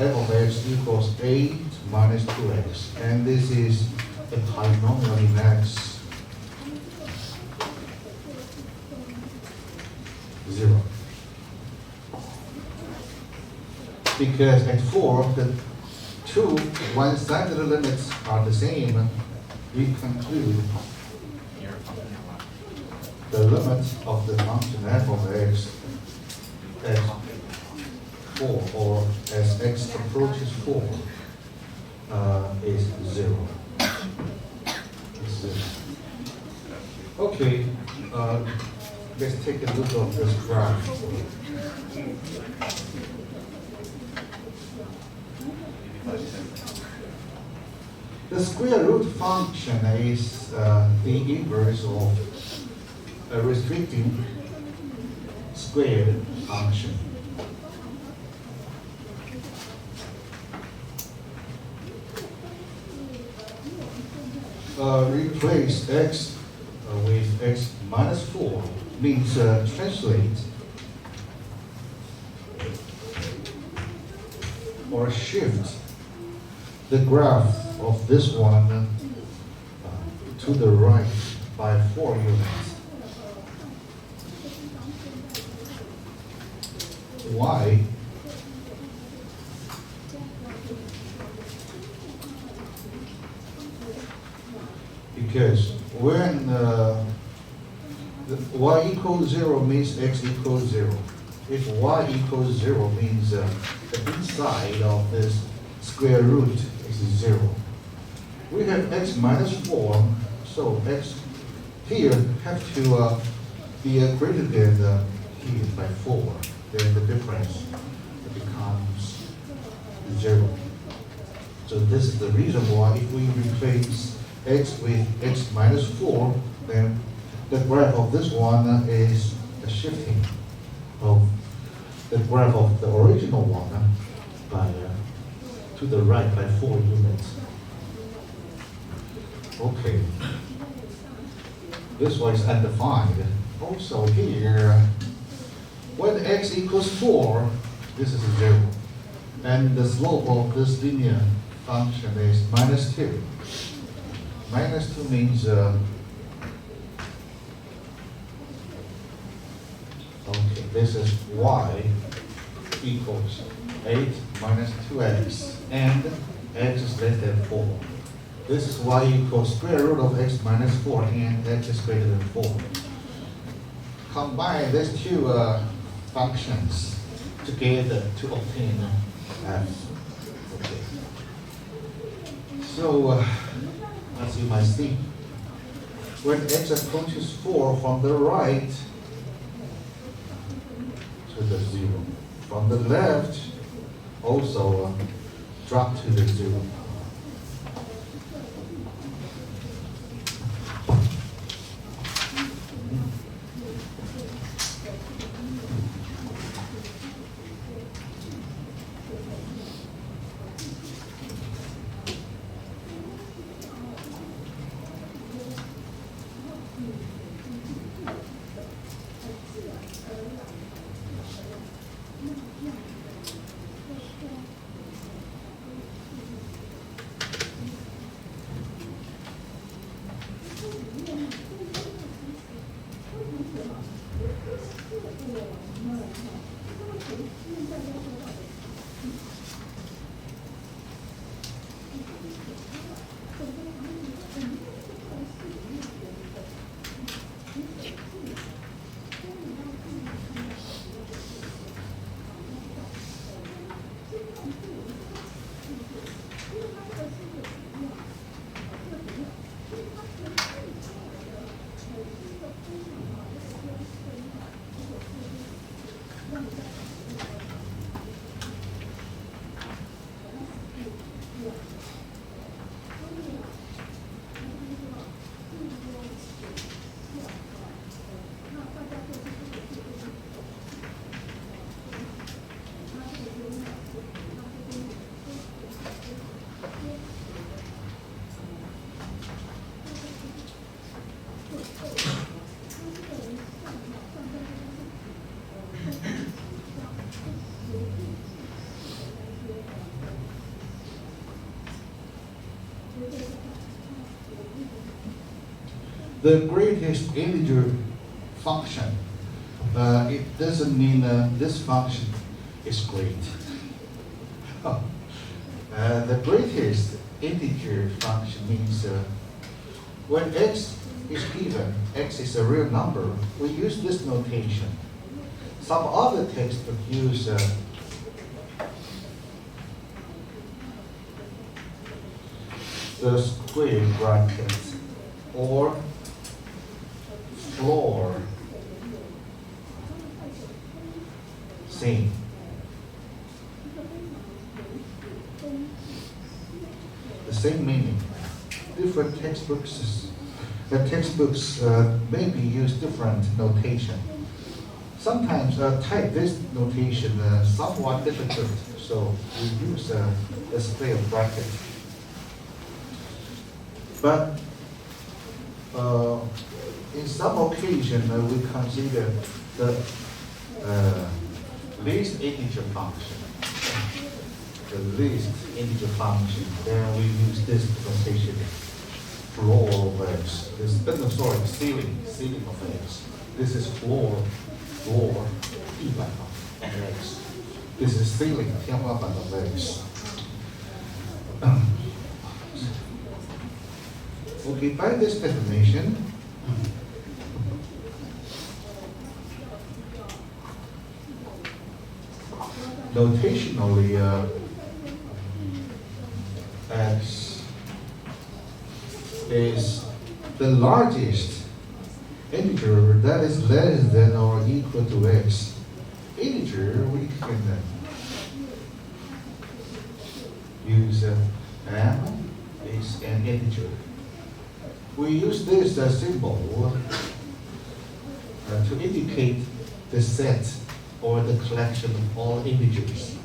f of x equals 8 minus 2x. And this is a polynomial in x 0. Because at 4, the two one-sided limits are the same, we conclude the limit of the function f of x at 4, or as x approaches 4, is 0. It's 0. Okay, let's take a look at this graph. The square root function is the inverse of a restricting squared function. Replace x with x minus 4 means translate or shift the graph of this one to the right by 4 units. Why? Because when y equals 0 means x equals 0. If y equals 0 means the inside of this square root is 0. We have x minus 4, so x here have to be greater than here by 4. Then the difference becomes 0. So this is the reason why if we replace x with x minus 4, then the graph of this one is a shifting of the graph of the original one by to the right by 4 units. Okay. This one is undefined. Also here, when x equals 4, this is 0. And the slope of this linear function is minus 2. Minus 2 means, okay, this is y equals 8 minus 2x, and x is less than 4. This is y equals square root of x minus 4, and x is greater than 4. Combine these two functions together to obtain f. Okay. So, as you might see, when x approaches 4 from the right to the 0, from the left also drop to the 0. the greatest integer function. It doesn't mean this function is great. The greatest integer function means when x is given, x is a real number, we use this notation. Some other textbooks use the square bracket or floor. Same. The same meaning. Different textbooks. The textbooks maybe use different notation. Sometimes type this notation somewhat difficult, so we use a square bracket. But in some occasion, we consider the least integer function. The least integer function, then we use this notation, floor of x. Ceiling of x. This is floor, 地板 of x. This is ceiling, 天花板 of x. Okay, by this definition, notationally, x is the largest integer that is less than or equal to x. Integer, we can use m is an integer. We use this symbol to indicate the set or the collection of all integers.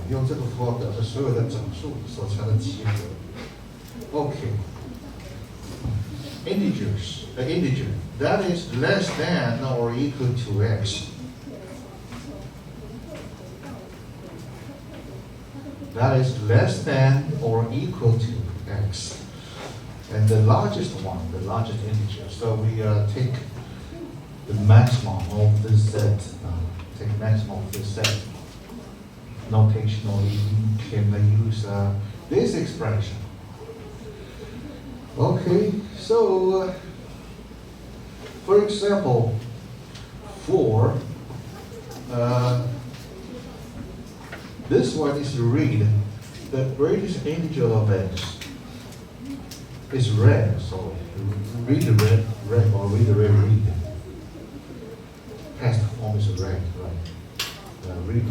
用这个符号表示所有的整数所成的集合。Okay. Integers, an integer that is less than or equal to x. That is less than or equal to x. And the largest one, the largest integer. So we take the maximum of this set. Take maximum of this set. Notationally, we can use this expression. Okay, so for example, for this one is read the greatest integer of x is red. So read the red or read the read. Past form is red, right? Read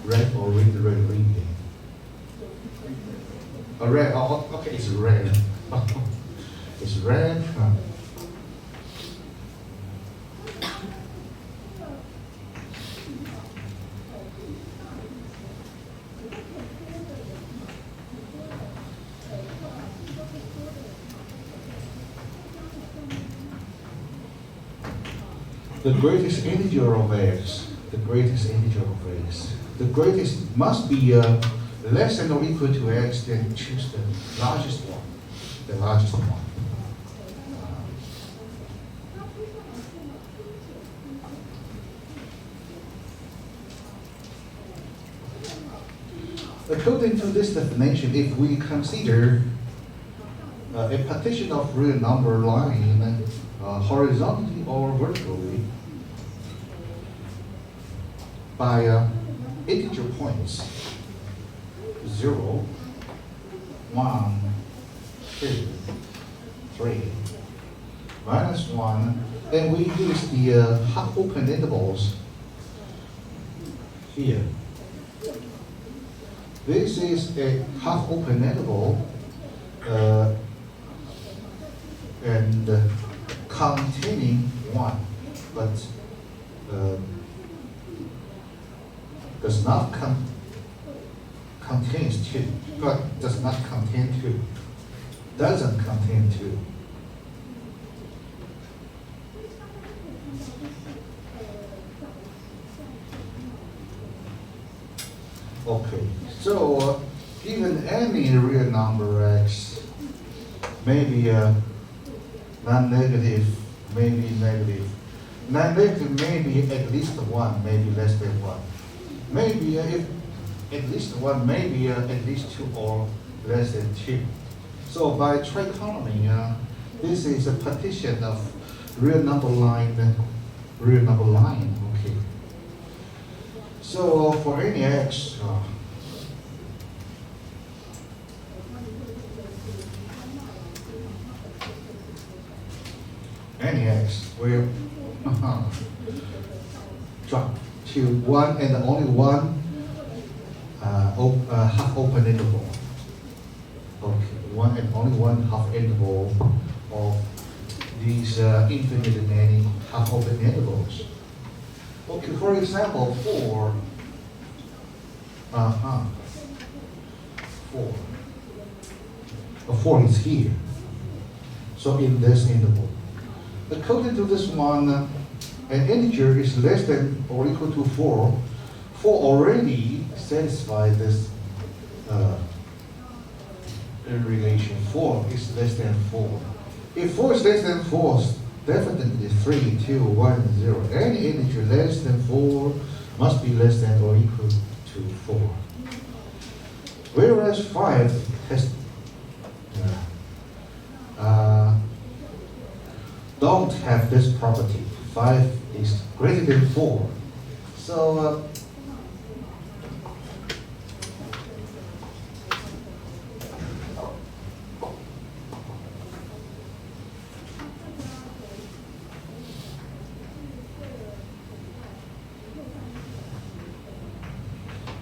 red or read the read. Red. Oh, okay, it's red. It's red. The greatest integer of x. The greatest integer of x. The greatest must be less than or equal to x, then choose the largest one. The largest one. According to this definition, if we consider a partition of real number lying horizontally or vertically by integer points 0, 1, 2, 3, -1, and we use the half open intervals here. This is a half open interval and containing 1, but does not contains 2, but does not contain 2. Doesn't contain 2. Okay, so given any real number x, maybe Non-negative, maybe negative. Non-negative maybe at least 1, maybe less than 1. Maybe if at least 1, maybe at least 2 or less than 2. So by trichotomy, this is a partition of real number line, okay. So for any x, will drop to 1 and only 1 half open interval. Okay, 1 and only 1 half interval of these infinite many half open intervals. Okay, for example, 4. 4. 4 is here. So in this interval. According to this one, an integer is less than or equal to 4. 4 already satisfies this relation. 4 is less than 4. If 4 is less than 4, definitely 3, 2, 1, 0. Any integer less than 4 must be less than or equal to 4. Whereas 5 has don't have this property. 5 is greater than 4. So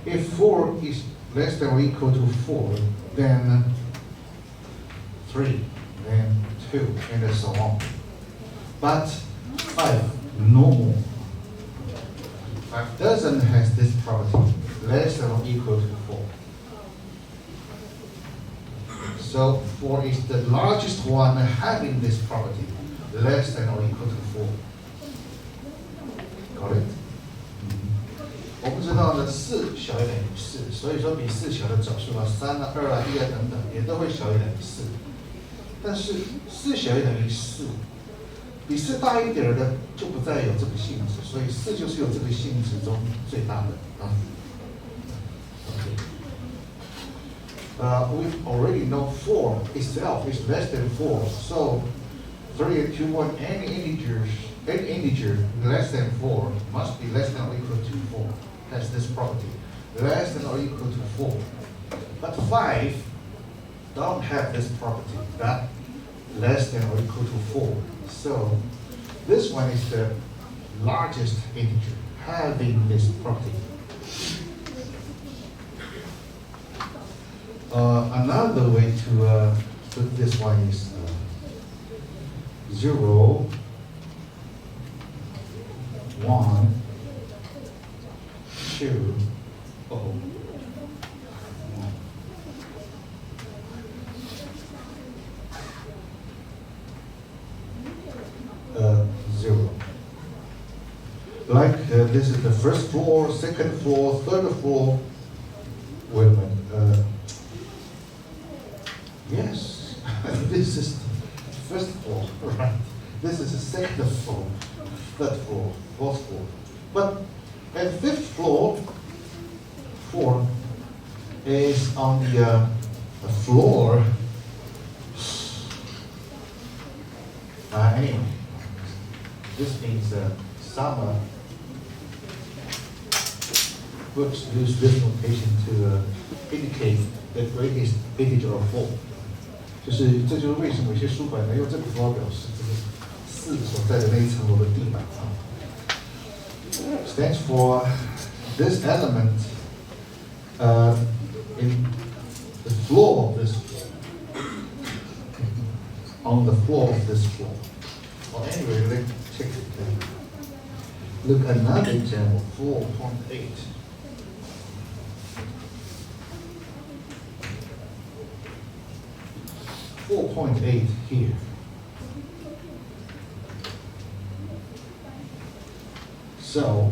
if 4 is less than or equal to 4, then 3, then 2, and so on. But 5, no more. 5 doesn't have this property, less than or equal to 4. So 4 is the largest one having this property, less than or equal to 4. Got it? 我们知道呢，4小于等于4，所以说比4小的整数啊，3啊、2啊、1啊等等，也都会小于等于4。但是4小于等于4，比4大一点的就不再有这个性质，所以4就是有这个性质中最大的啊。We already know 4 itself is less than 4, so 3 and 2, 1, any integer less than 4 must be less than or equal to 4. Has this property, less than or equal to 4. But 5 don't have this property, that less than or equal to 4. So this one is the largest integer having this property. Another way to put this one is 0, 1, 2, 0. Like this is the first floor, second floor, third floor. Wait a minute. Yes, this is the first floor, right? This is the second floor, third floor, fourth floor. But at fifth floor, 4 is on the floor. Anyway, this means some books use this notation to indicate the greatest integer of 4. 这就是为什么有些书本呢用这个符号表示这个4所在的那一层楼的地板啊。Stands for this element in the floor of this floor, on the floor of this floor. Well, anyway, let's check it. Look at another example, 4.8. 4.8 here. So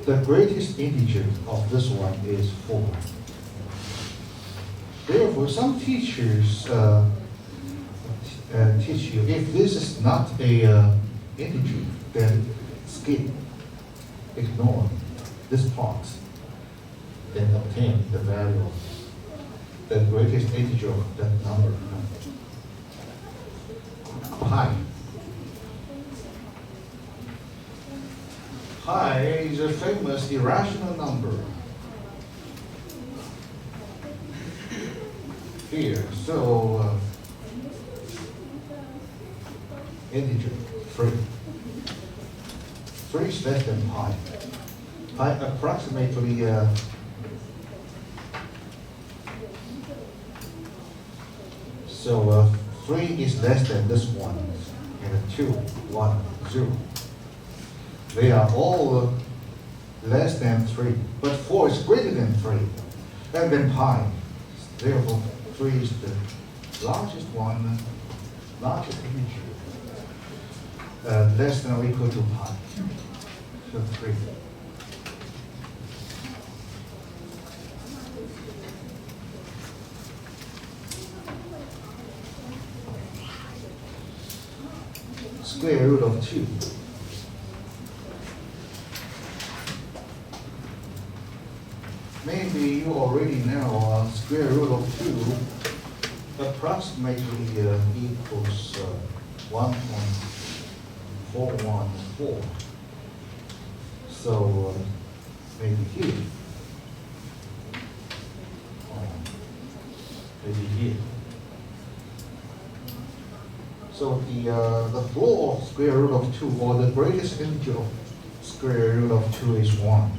the greatest integer of this one is 4. Therefore, some teachers teach you. If this is not a integer, then skip, ignore this part, then obtain the value of the greatest integer of that number. Pi. Pi is a famous irrational number. Here, so integer 3. 3 is less than pi. Pi approximately so 3 is less than this one, and 2, 1, 0. They are all less than 3, but 4 is greater than 3, and then pi. Therefore, 3 is the largest one, largest integer, less than or equal to pi. So 3. Square root of 2. Maybe you already know square root of 2 approximately equals 1.414. So maybe here, maybe here. So the floor of square root of 2, or the greatest integer of square root of 2 is 1.